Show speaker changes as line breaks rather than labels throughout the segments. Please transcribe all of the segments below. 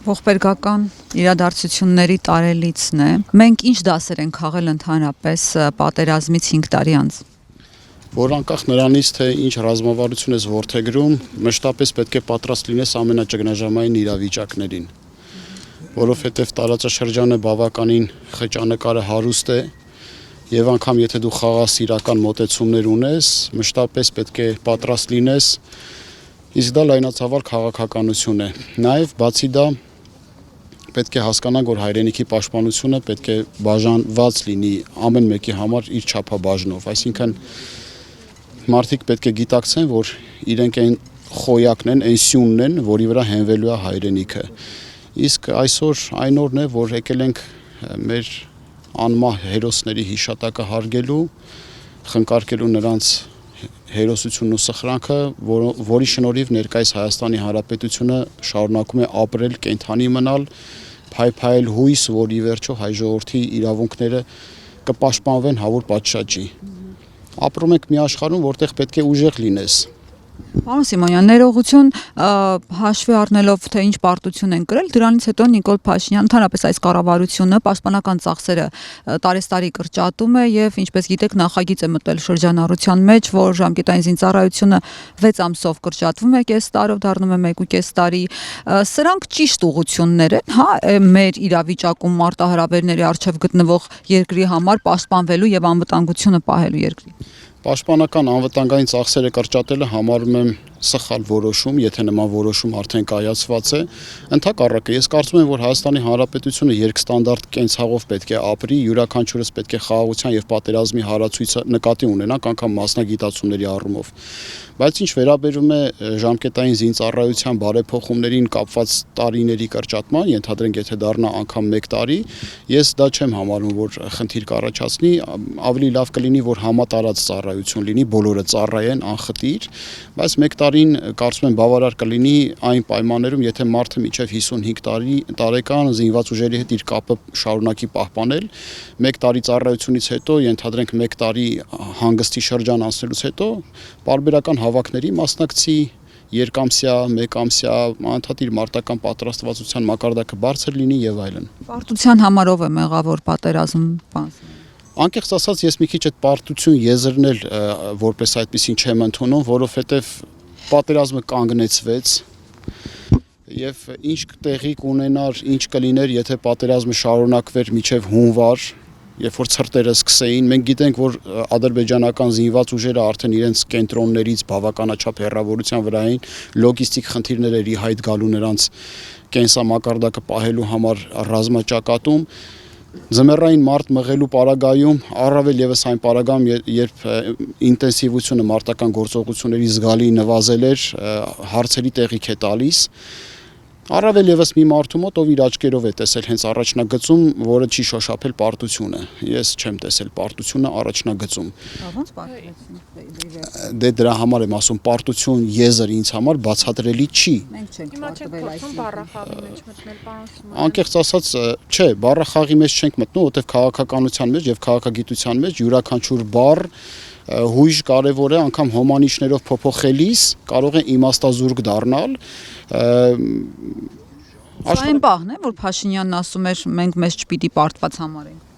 Ողբերգական իրադարձությունների տարելիցն է։ Մենք ինչ դասեր ենք քաղել ընդհանրապես պատերազմից 5 տարի անց։
Որ անկախ նրանից, թե ինչ ռազմավարություն ես որդեգրում, մշտապես պետք է պատրաստ լինես ամենաճգնաժամային իրավիճակներին, որովհետև տարածաշրջանը բավականին խճանկարը հարուստ է, եւ անգամ եթե դու խաղաղասիրական մոտեցումներ ունես, մշտապես պետք է պատրաստ լինես, իսկ դա լայնածավալ քաղաքականություն է։ Նաեւ բացի դա պետք է հասկանանք, որ հայրենիքի պաշտպանությունը պետք է բաժանված լինի ամեն մեկի համար իր չափաբաժնով, այսինքն մարդիկ պետք է գիտակցեն, որ իրենք այն խոյակն են, այն սյունն են, որի վրա հենվելու է հայրենիքը։ Իսկ այսօր այն օրն է, որ եկել ենք մեր անմահ հերոսների հիշատակը հարգելու, խնկարկելու նրանց հերոսությունն ու սխրանքը, որի շնորհիվ ներկայիս Հայաստանի Հանրապետությունը շարունակում է ապրել, կենդանի մնալ, փայփայել հույս, որ ի վերջո հայ ժողովրդի իրավունքները կպաշտպանվեն հավուր պատշաճի։ Ապրում ենք մի աշխարհում, որտեղ պետք է ուժեղ լինես։
Պարոն Սիմոնյան, ներողություն հաշվի առնելով, թե ինչ պարտություն են կրել, դրանից հետո Նիկոլ Փաշինյան, ընդհանրապես այս կառավարությունը պաշտպանական ծախսերը տարեստարի կրճատում է եւ ինչպես գիտեք նախագիծ է մտել շրջանառության մեջ, որ ժամկետային զինծառայությունը 6 ամսով կրճատվում է, կես տարով դառնում է 1.5 տարի։ Սրանք ճիշտ ուղղություններ են, հա, մեր իրավիճակում մարտահրավերների առջև գտնվող երկրի համար պաշտպանվելու եւ անվտանգությունը պահելու երկրի։
Պաշտպանական անվտանգային ծախսերը կրճատելը համարում եմ սխալ որոշում, եթե նման որոշում արդեն կայացված է։ Ընդհակառակը, ես կարծում եմ, որ Հայաստանի Հանրապետությունը երկստանդարտ կենցաղով պետք է ապրի, յուրաքանչյուրս պետք է խաղաղության եւ պատերազմի հարացույցը նկատի ունենանք, անգամ մասնագիտացումների առումով։ Բայց ինչ վերաբերում է ժամկետային զինծառայության բարեփոխումներին կապված տարիների կրճատման, ենթադրենք, եթե դառնա անգամ 1 տարի, ես դա չեմ համարում, որ խնդիր կառաջացնի, ավելի լավ կլինի, որ համատարած ծառայություն լինի, բոլորը ծառայեն անխտիր, բայց 1 տարին կարծում եմ բավարար կլինի այն պայմաններում, եթե մարդը մինչև 55 տարեկան զինված ուժերի հետ իր կապը շարունակի պահպանել, 1 տարի ծառայությունից հետո, ենթադրենք 1 տարի հանգստի շրջան անցնելուց հետո, պարբերական հավաքների մասնակցի, երկամսյա, մեկամսյա, անընդհատ իր մարտական պատրաստվածության մակարդակը բարձր լինի եւ այլն։
Պարտության համարով է մեղավոր պատերազմ, պարոն։
Անկեղծ ասած, ես մի քիչ այդ պարտություն եզրն էլ որպես այդպեսին չեմ ընդունում, որովհետեւ պատերազմը կանգնեցվեց եւ ինչ տեղի կունենար, ինչ կլիներ, եթե պատերազմը շարունակվեր մինչեւ հունվար, երբ որ ցրտերը սկսեին, մենք գիտենք, որ ադրբեջանական զինված ուժերը արդեն իրենց կենտրոններից բավականաչափ հեռավորության վրա էին, լոգիստիկ խնդիրներ էր ի հայտ գալու նրանց կենսամակարդակը պահելու համար ռազմաճակատում։ Ձմեռային մարտ մղելու պարագայում, առավել եւս այն պարագայում, երբ ինտենսիվությունը մարտական գործողությունների զգալի նվազել էր, հարցերի տեղիք է տալիս, առավել եւս մի մարդու մոտ, ով իր աչքերով է տեսել հենց առաջնագծում, որը չի շոշափել պարտությունը։ Ես չեմ տեսել պարտությունը առաջնագծում։
Ո՞նց պարտություն։
Դե դրա համար եմ ասում, պարտություն եզր ինձ համար բացատրելի չի։
Մենք չենք
պարտվել այսինքն բառախաղի մեջ մտնել, պարոն Սիմոնյան։
Անկեղծ ասած, չէ, բառախաղի մեջ չենք մտնում, որովհետև քաղաքականության մեջ եւ քաղաքագիտության մեջ յուրաքանչյուր բառ հույժ կարևոր է, անգամ հոմանիշներով փոփոխելիս կարող է իմաստազուրկ դառնալ։
Այն բաղն է, որ Փաշինյանն ասում էր, մենք մեզ չպիտի պարտված համարենք։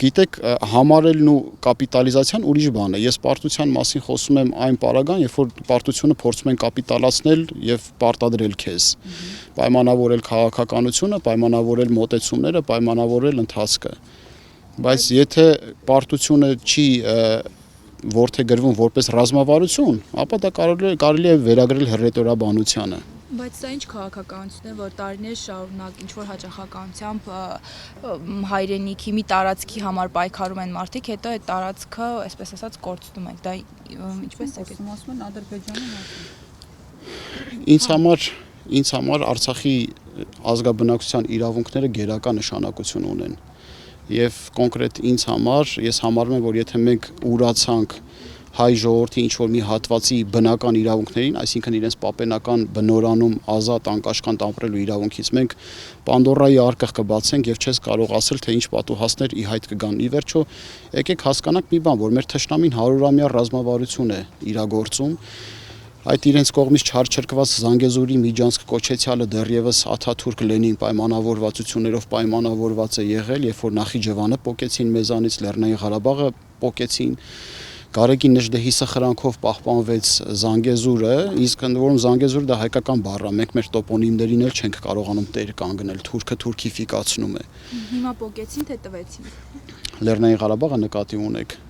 Գիտեք, համարելն ու կապիտալիզացիան ուրիշ բան է։ Ես պարտության մասին խոսում եմ այն պարագան, երբ որ պարտությունը փորձում են կապիտալացնել եւ պարտադրել քեզ։ Պայմանավորել քաղաքականությունը, պայմանավորել մոտեցումները, պայմանավորել ընթացքը։ Բայց եթե պարտությունը չի որդեգրվում որպես ռազմավարություն, ապա դա կարելի է վերագրել հռետորաբանությանը։
Բայց սա ինչ քաղաքականություն է, որ տարիներ շարունակ ինչ որ հաճախականությամբ հայրենիքի մի տարածքի համար պայքարում են մարդիկ, հետո այդ տարածքը, այսպես ասած, կորցնում են։ Դա ինչպես է
ասում են Ադրբեջանը։
Ինձ համար Արցախի ազգաբնակչության իրավունքները գերակա նշանակություն ունեն։ Եվ կոնկրետ ինձ համար, ես համարում եմ, որ եթե մենք ուրացանք հայ ժողովրդի ինչ որ մի հատվածի բնական իրավունքներին, այսինքն իրենց պապենական բնորանում ազատ անկաշկանդ ապրելու իրավունքից, մենք Պանդորայի արկղ կբացենք եւ չես կարող ասել, թե ինչ պատուհասներ ի հայտ կգան։ Ի վերջո, եկեք հասկանանք մի բան, որ մեր թշնամին 100-ամյա ռազմավարություն է իրագործում, Այդ իրենց կողմից չարչրկված Զանգեզուրի միջանցք կոչեցյալը դեռևս Աթաթուրք Լենին պայմանավորվածություններով պայմանավորված է եղել, երբ որ Նախիջևանը պոկեցին մեզանից, Լեռնային Ղարաբաղը պոկեցին, Գարեգի Նժդեհի սխրանքով պահպանվեց Զանգեզուրը, իսկ ընդ որում Զանգեզուրը դա հայկական բառ է, մենք մեր տոպոնիմներին էլ չենք կարողանում տեր կանգնել, թուրքը թուրքիֆիկացնում է։
Հիմա պոկեցին թե տվեցին։
Լեռնային Ղարաբաղը նկատի ունեք։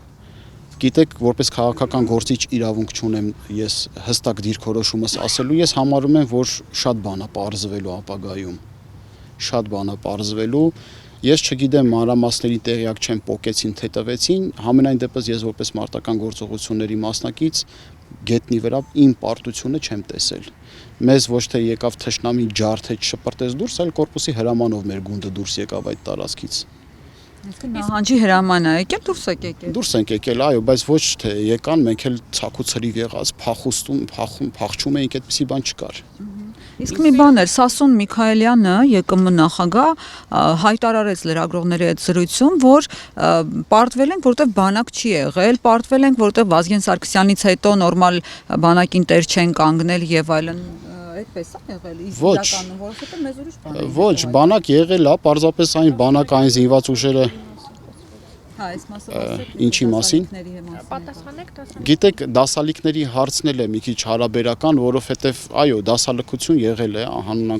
Գիտեք, որպես քաղաքական գործիչ իրավունք չունեմ ես հստակ դիրքորոշումս ասելու, ես համարում եմ, որ շատ բան է պարզվելու ապագայում։ Շատ բան է պարզվելու։ Ես չգիտեմ մանրամասների տեղյակ չեմ պոկեցին թե տվեցին, համենայն դեպս ես որպես մարտական գործողությունների մասնակից գետնի վրա իմ պարտությունը չեմ տեսել։ Մեզ ոչ թե եկավ թշնամի ջարդեց շպրտեց դուրս, այլ կորպուսի հրամանով մեր գունդը դուրս եկավ այդ տարածքից։
Նահանջի հրաման է եկել, դուրս եք եկել։
Դուրս ենք եկել, այո, բայց ոչ թե եկան, մենք էլ ցակուցրիվ եղած, փախչում էինք, այդպիսի բան չկար։
Իսկ մի բան էր, Սասուն Միքայելյանը, ԵԿՄ նախագահ, հայտարարեց լրագրողների հետ զրույցում, որ պարտվել ենք, որտեղ բանակ չի եղել, պարտվել ենք, որտեղ Վազգեն Սարգսյանից հետո նորմալ բանակին տեր չեն կանգնել եւ այլն։ Այդպես է եղել, իրականում, որովհետեւ մեզ ուրիշ բան է։
Ոչ, բանակ եղել է, պարզապես այն բանակ այն զինված ուժերը
Հա, այս մասը ասեք։
Ինչի մասին։
Պատասխանեք,
Գիտեք, դասալիքների հարցն էլ է մի քիչ հարաբերական, որովհետև այո, դասալքություն եղել է, հանուն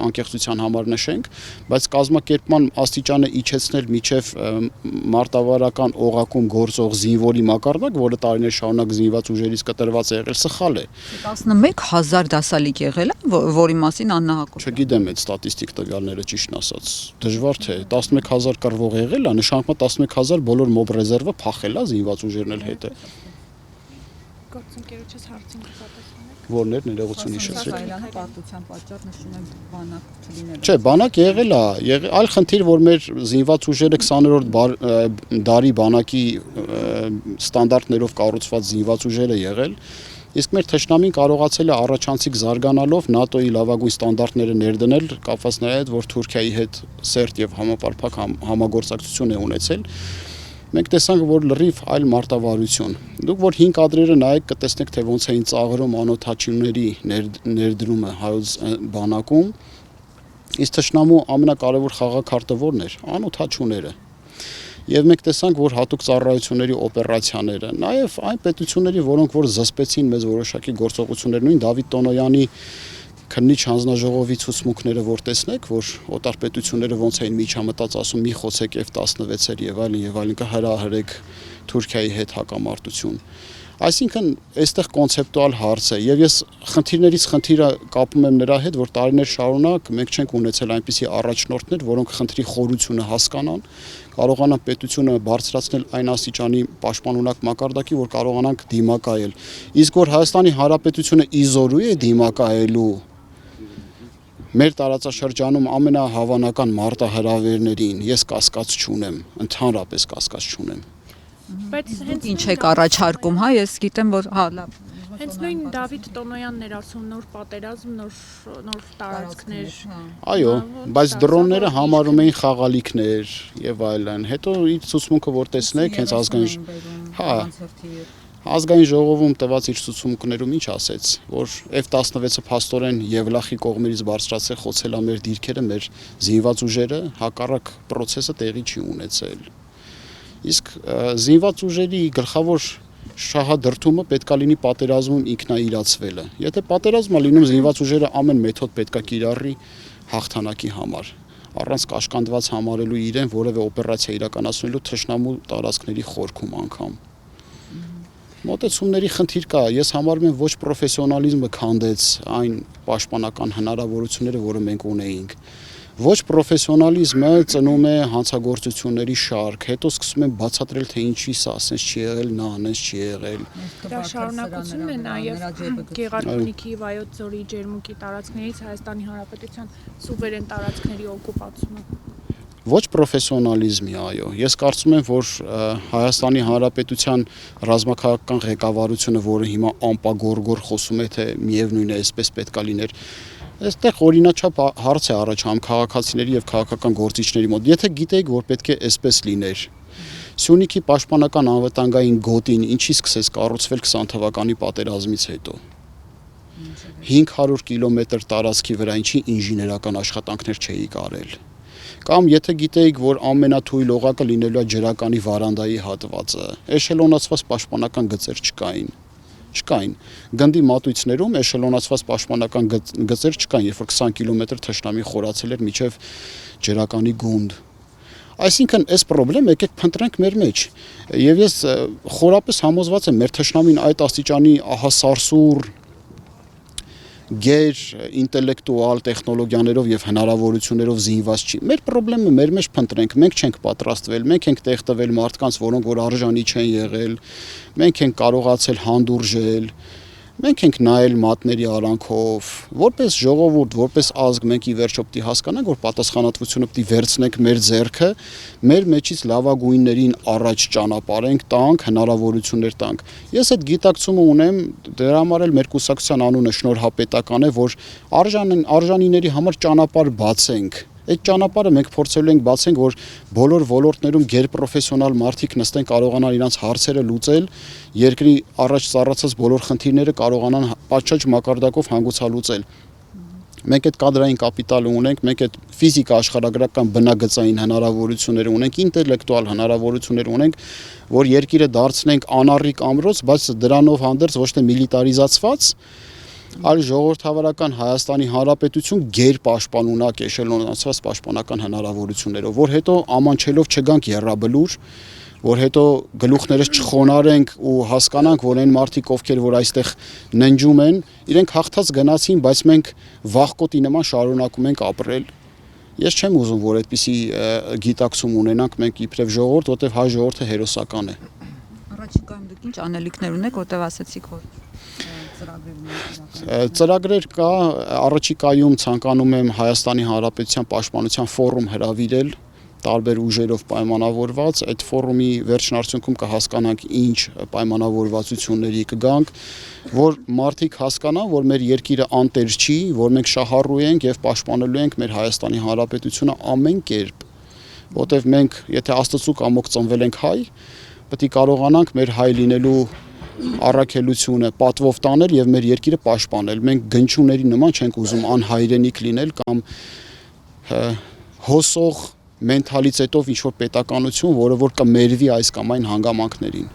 անկեղծության համար նշենք, բայց կազմակերպման աստիճանը իջեցնել միջև մարտավարական օղակում գործող զինվորի մակարդակ, որը տարիներ շարունակ զինված ուժերից կտրված է եղել, սխալ է։
11000 դասալիկ եղել է, որի մասին Աննա Հակոբյանը։
Չգիտեմ այդ ստատիստիկ տվյալները ճիշտն ասած։ Դժվար թե 11000 կռվող եղել է, նշանակում 11000 բոլոր մոբ ռեզերվը փախել է զինված ուժերն էլ հետ է։
Գործընկերոջս հարցին կպատասխանեք։
Որներ ներողություն հիշեցրեք։
Սայլյանը պարտության պատճառ նշում է բանակ չլինելու։
Չէ, բանակ եղել է, այլ խնդիր, որ մեր զինված ուժերը 20-րդ դարի բանակի ստանդարտներով կառուցված զինված ուժեր է եղել, իսկ մեր թշնամին կարողացել է առաջանցիկ զարգանալով ՆԱՏՕ-ի լավագույն ստանդարտները ներդնել, կապված նրա հետ, որ Թուրքիայի հետ սերտ եւ համապարփակ համագործակցություն է ունեցել։ Մենք տեսանք, որ լրիվ այլ մարտավարություն։ Դուք որ 5 կադրերը նայեք, կտեսնեք, թե ոնց էին ծաղրում անօթաչիների ներդրումը հայոց բանակում։ Իսկ թշնամու ամենակարևոր խաղաքարտը ո՞րն էր։ Անօթաչուները։ Եվ մենք տեսանք, որ հատուկ ծառայությունների օպերացիաները, նաև այն պետությունների, որոնք որ զսպեցին մեզ որոշակի գործողություններ, նույն Դավիթ Տոնոյանի քննիչ հանձնաժողովի ցուցմունքները, որ տեսնեք, որ օտար պետությունները ոնց էին միջամտած ասում մի խոցեք F-16-եր եւ այլն կհրահրեք Թուրքիայի հետ հակամարտություն։ Այսինքն, այստեղ կոնցեպտուալ հարց է եւ ես խնդիրներից խնդիրը կապում եմ նրա հետ, որ տարիներ շարունակ մենք չենք ունեցել այնպիսի առաջնորդներ, որոնք խնդրի խորությունը հասկանան, կարողանան պետությունը բարձրացնել այն աստիճանի պաշտպանունակ մակարդակի, որ կարողանանք դիմակայել։ Իսկ որ Հայաստանի Հանրապետությունը իզորու է դիմակայելու մեր տարածաշրջանում ամենահավանական մարտահրավերներին, ես կասկած չունեմ, ընդհանրապես կասկած չունեմ։
Բայց հենց
Ինչ եք առաջարկում, հա, ես գիտեմ, որ հա, լավ։
Հենց նույն Դավիթ Տոնոյանն էր ասում նոր պատերազմ, նոր տարածքներ։
Այո, բայց դրոնները համարում էին խաղալիքներ եւ այլն։ Հետո իր ցուցմունքը որ տեսնեք, հենց ազգային ժողովում տված իր ցուցմունքներում ինչ ասեց, որ F-16-ը փաստորեն Եվլախի կողմերից բարձրացել խոցել է մեր դիրքերը, մեր զինված ուժերը, հակառակ process-ը տեղի չի ունեցել։ Իսկ զինված ուժերի գլխավոր շահադրթումը պետքա լինի պատերազմում ինքնաիրացվելը։ Եթե պատերազմը լինում զինված ուժերը ամեն մեթոդ պետքա կիրառի հաղթանակի համար, առանց կաշկանդված համարելու իրեն որևէ օպերացիա իրականացնելու թշնամու տարածքների խորքում անգամ։ Մոտեցումների խնդիր կա, ես համարում եմ ոչ պրոֆեսիոնալիզմը քանդեց այն պաշտպանական հնարավորությունները, որը մենք ունեինք։ Ոչ պրոֆեսիոնալիզմը ծնում է հանցագործությունների շարք, հետո սկսում են բացատրել, թե ինչի սա, ասենց չի եղել, նա անենց չի եղել։
Դա շարունակությունն է նաև Գեղարքունիքի Վայոց ձորի ջերմուկի տարածքներից Հայաստանի Հանրապետության սուվերեն տարածքների օկուպացումը։
Ոչ պրոֆեսիոնալիզմի, այո։ Ես կարծում եմ, որ Հայաստանի Հանրապետության ռազմաքաղաքական ղեկավարությունը, որը հիմա ամպագորգոր խոսում է, թե միևնույն է, այսպես պետքա լիներ, այստեղ օրինաչափ հարց է առաջանում քաղաքացիների եւ քաղաքական գործիչների մոտ։ Եթե գիտեիք, որ պետք է այսպես լիներ, Սյունիքի պաշտպանական անվտանգային գոտին ինչի սկսեց կառուցվել 20 թվականի պատերազմից հետո։ 500 կիլոմետր տարածքի վրա ինչի ինժեներական աշխատանքներ չէի կարել։ Կամ եթե գիտեիք, որ ամենաթույլ օղակը լինելու է ջրականի վարանդայի հատվածը, էշելոնացված պաշտպանական գծեր չկային։ Գնդի մատույցներում էշելոնացված պաշտպանական գծեր չկային, երբ որ 20 կիլոմետր թշնամի խորացել էր մինչև ջրականի գունդ։ Այսինքն, այս խնդրեմ եկեք փնտրենք մեր մեջ։ Եվ ես խորապես համոզված եմ, մեր թշնամին այդ աստիճանի ահասարսուռ գեր ինտելեկտուալ տեխնոլոգիաներով եւ հնարավորություններով զինված չի։ Մեր խնդրեմը մեր մեջ փնտրենք, մենք չենք պատրաստվել, մենք ենք տեղ տվել մարդկանց, որոնք որ արժանի չեն եղել, մենք ենք կարողացել հանդուրժել, մենք ենք նայել մատների արանքով, որպես ժողովուրդ, որպես ազգ մենք ի վերջո պիտի հասկանանք, որ պատասխանատվությունը պիտի վերցնենք մեր ձեռքը, մեր մեջից լավագույններին առաջ ճանապարհենք, տանք, հնարավորություններ տանք։ Ես այդ գիտակցումը ունեմ, դրա համար էլ մեր կուսակցության անունը շնորհապետական է, որ արժանիների համար ճանապարհ բացենք։ Այդ ճանապարհը մենք փորձելու ենք բացենք, որ բոլոր ոլորտներում գերպրոֆեսիոնալ մարդիկ նստեն, կարողանան իրենց հարցերը լուծել, երկրի առաջ ծառացած բոլոր խնդիրները կարողանան պատշաճ մակարդակով հանգուցալուծել։ Մենք այդ կադրային կապիտալը ունենք, մենք այդ ֆիզիկա աշխարհագրական բնագծային հնարավորություններ ունենք, ինտելեկտուալ հնարավորություններ ունենք, որ երկիրը դարձնենք անառիկ ամրոց, բայց դրանով հանդերձ ոչ թե միլիտարիզացված, այլ ժողովրդավարական Հայաստանի Հանրապետություն գերպաշտպանունակ էշելոնացված պաշտպանական հնարավորություններով, որ հետո ամանչելով չգանք եռաբլուր, որ հետո գլուխներս չխոնարենք ու հասկանանք, որ այն մարդիկ, ովքեր որ այստեղ ննջում են, իրենք հաղթած գնացին, բայց մենք վախկոտի նման շարունակում ենք ապրել։ Ես չեմ ուզում, որ այդպիսի գիտակցում ունենանք մենք իբրև ժողովուրդ, որտեղ հայ ժողովուրդը հերոսական է։
Առաջիկայում դուք ինչ անելիքներ ունեք, որտեղ ասացիք, որ
ծրագրեր կա, առաջիկայում ցանկանում եմ Հայաստանի Հանրապետության պաշտպանության ֆորում հրավիրել, տարբեր ուժերով պայմանավորված, այդ ֆորումի վերջնարդյունքում կհասկանանք ինչ պայմանավորվածությունների կգանք, որ մարդիկ հասկանան, որ մեր երկիրը անտեր չի, որ մենք շահառու ենք եւ պաշտպանելու ենք մեր Հայաստանի Հանրապետությունը ամեն կերպ, որտեվ մենք, եթե Աստծո կամոք ծնվել ենք հայ, պետք է կարողանանք մեր հայ լինելու առաքելությունը պատվով տանել եւ մեր երկիրը պաշտպանել։ Մենք գնչուների նման չենք ուզում անհայրենիք լինել կամ հոսող մենթալիտետով ինչ որ պետականություն, որը որ կմերվի այս կամ այն հանգամանքներին։